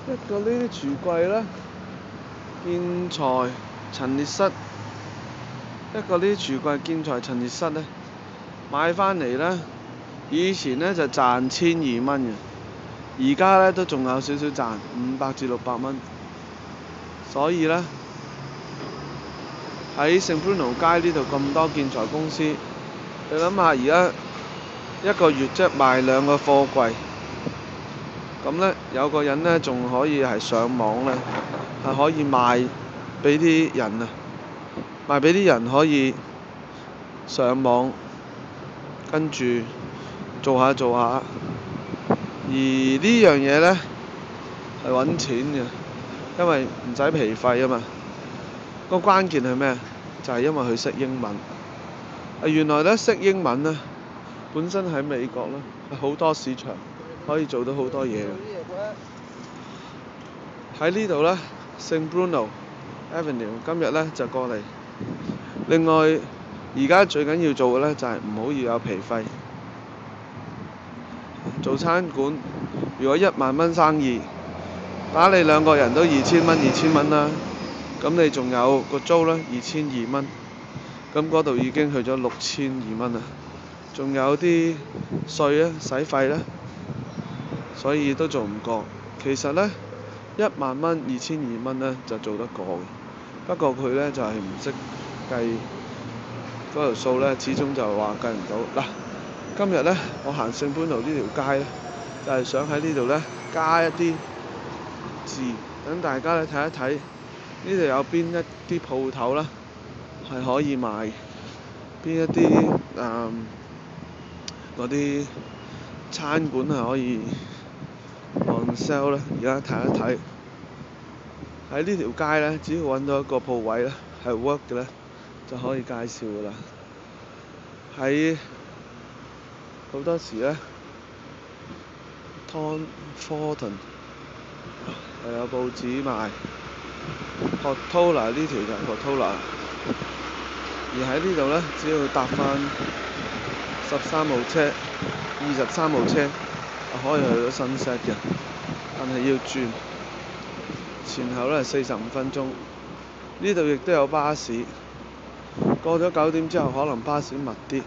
一個呢啲櫥櫃啦，建材陳列室。一個呢啲櫥櫃建材陳列室咧，買翻嚟咧，以前咧就賺1200蚊嘅，而家咧都仲有少少賺500至600蚊。所以咧喺聖保羅街呢度咁多建材公司，你諗下而家一個月即係賣2個貨櫃，咁咧有個人咧仲可以係上網咧，係可以賣俾啲人啊，賣俾啲人可以上網，跟住做下，而呢樣嘢咧係揾錢嘅，因為唔使皮費啊嘛。個關鍵係咩？就係因為佢識英文。原來咧識英文咧，本身喺美國咧係好多市場可以做到好多嘢嘅。喺呢度咧，聖 Bruno Avenue 今日咧就過嚟。另外，而家最緊要做嘅咧就係唔好要有皮費。做餐館，如果10000蚊生意，打你2個人都2000蚊啦。咁你仲有個租咧2200蚊，咁嗰度已經去咗6200蚊啦。仲有啲稅啊、使費啦，所以都做唔過。其實咧，10000蚊2200蚊咧就做得過嘅，不過佢咧就係唔識計嗰條數咧，始終就話計唔到。嗱，今日咧我行聖保羅呢條街咧，就係想喺呢度咧加一啲字，等大家咧睇一睇呢度有邊一啲鋪頭啦係可以賣，邊一啲嗰啲餐館係可以 on sale 咧。而家睇一睇喺呢條街咧，只要揾到一個鋪位咧係 work 嘅咧，就可以介紹㗎啦。喺好多時咧 Tom Ford 又有報紙賣 Portola 呢條就係 Portola， 而喺呢度咧，只要搭翻13號車、23號車，可以去到Sunset嘅，但係要轉前後咧45分鐘。呢度亦都有巴士，過咗9點之後，可能巴士密啲。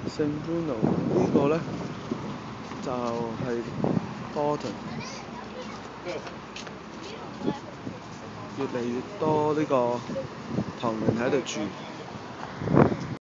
聖保羅呢個咧就係 Porton， 越嚟越多呢個唐人喺度住。